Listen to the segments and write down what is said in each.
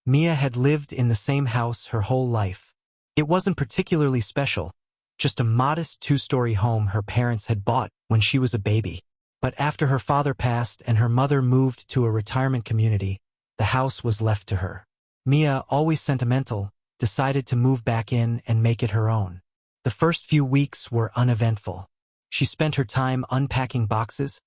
Mia had lived in the same house her whole life. It wasn't particularly special, just a modest two-story home her parents had bought when she was a baby. But after her father passed and her mother moved to a retirement community, the house was left to her. Mia, always sentimental, decided to move back in and make it her own. The first few weeks were uneventful. She spent her time unpacking boxes,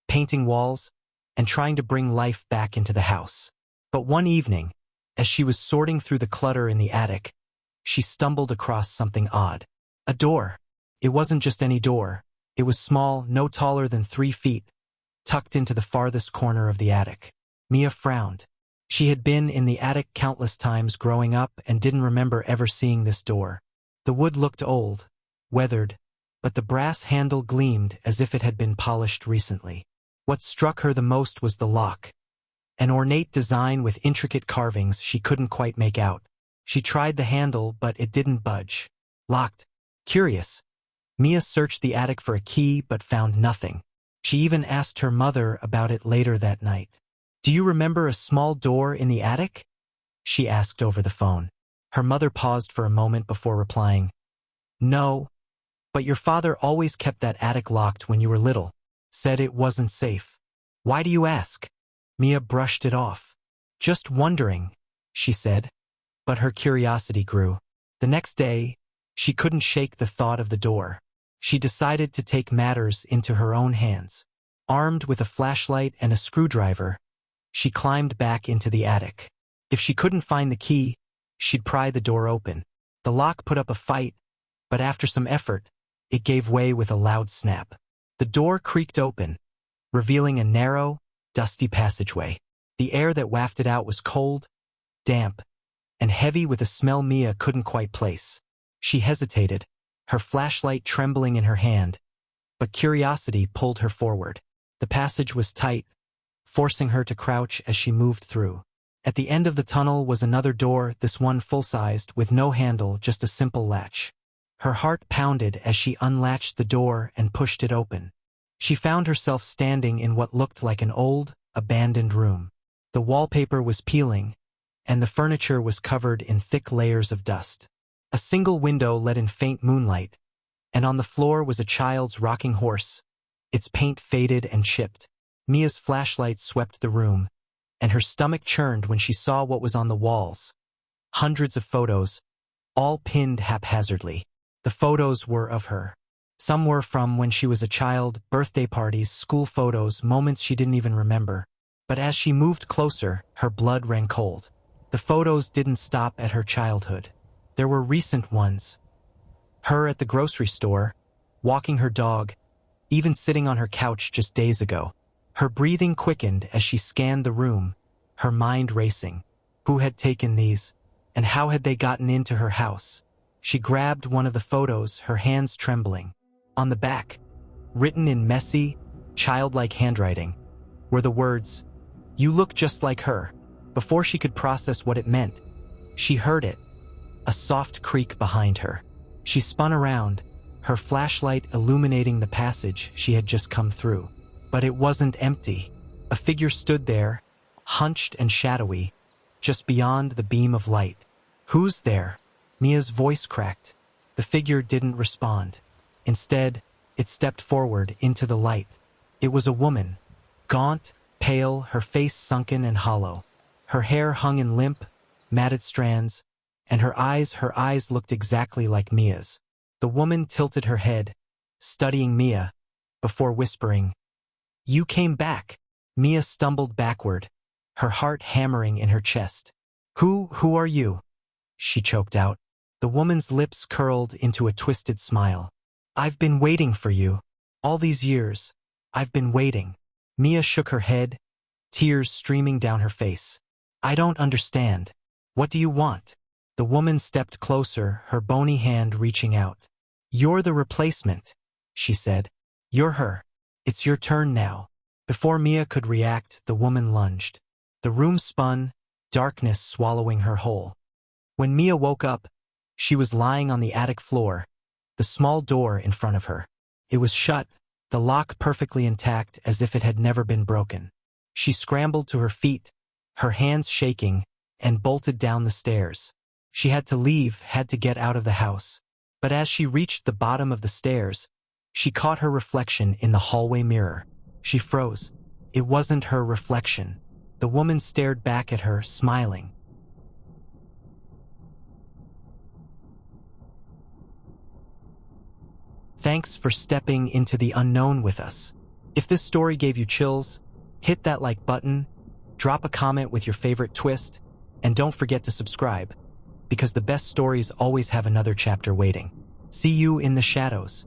painting walls, and trying to bring life back into the house. But one evening, as she was sorting through the clutter in the attic, she stumbled across something odd. A door. It wasn't just any door. It was small, no taller than 3 feet, tucked into the farthest corner of the attic. Mia frowned. She had been in the attic countless times growing up and didn't remember ever seeing this door. The wood looked old, weathered, but the brass handle gleamed as if it had been polished recently. What struck her the most was the lock. An ornate design with intricate carvings she couldn't quite make out. She tried the handle, but it didn't budge. Locked. Curious, Mia searched the attic for a key but found nothing. She even asked her mother about it later that night. "Do you remember a small door in the attic?" she asked over the phone. Her mother paused for a moment before replying, "No, but your father always kept that attic locked when you were little. Said it wasn't safe." "Why do you ask?" Mia brushed it off. "Just wondering," she said. But her curiosity grew. The next day, she couldn't shake the thought of the door. She decided to take matters into her own hands. Armed with a flashlight and a screwdriver, she climbed back into the attic. If she couldn't find the key, she'd pry the door open. The lock put up a fight, but after some effort, it gave way with a loud snap. The door creaked open, revealing a narrow, dusty passageway. The air that wafted out was cold, damp, and heavy with a smell Mia couldn't quite place. She hesitated, her flashlight trembling in her hand, but curiosity pulled her forward. The passage was tight, forcing her to crouch as she moved through. At the end of the tunnel was another door, this one full-sized, with no handle, just a simple latch. Her heart pounded as she unlatched the door and pushed it open. She found herself standing in what looked like an old, abandoned room. The wallpaper was peeling, and the furniture was covered in thick layers of dust. A single window let in faint moonlight, and on the floor was a child's rocking horse, its paint faded and chipped. Mia's flashlight swept the room, and her stomach churned when she saw what was on the walls. Hundreds of photos, all pinned haphazardly. The photos were of her. Some were from when she was a child, birthday parties, school photos, moments she didn't even remember. But as she moved closer, her blood ran cold. The photos didn't stop at her childhood. There were recent ones. Her at the grocery store, walking her dog, even sitting on her couch just days ago. Her breathing quickened as she scanned the room, her mind racing. Who had taken these, and how had they gotten into her house? She grabbed one of the photos, her hands trembling. On the back, written in messy, childlike handwriting, were the words, "You look just like her." Before she could process what it meant, she heard it, a soft creak behind her. She spun around, her flashlight illuminating the passage she had just come through. But it wasn't empty. A figure stood there, hunched and shadowy, just beyond the beam of light. "Who's there?" Mia's voice cracked. The figure didn't respond. Instead, it stepped forward into the light. It was a woman, gaunt, pale, her face sunken and hollow. Her hair hung in limp, matted strands, and her eyes looked exactly like Mia's. The woman tilted her head, studying Mia, before whispering, "You came back." Mia stumbled backward, her heart hammering in her chest. Who are you?" she choked out. The woman's lips curled into a twisted smile. "I've been waiting for you. All these years, I've been waiting." Mia shook her head, tears streaming down her face. "I don't understand. What do you want?" The woman stepped closer, her bony hand reaching out. "You're the replacement," she said. "You're her. It's your turn now." Before Mia could react, the woman lunged. The room spun, darkness swallowing her whole. When Mia woke up, she was lying on the attic floor, the small door in front of her. It was shut, the lock perfectly intact as if it had never been broken. She scrambled to her feet, her hands shaking, and bolted down the stairs. She had to leave, had to get out of the house. But as she reached the bottom of the stairs, she caught her reflection in the hallway mirror. She froze. It wasn't her reflection. The woman stared back at her, smiling. Thanks for stepping into the unknown with us. If this story gave you chills, hit that like button, drop a comment with your favorite twist, and don't forget to subscribe, because the best stories always have another chapter waiting. See you in the shadows.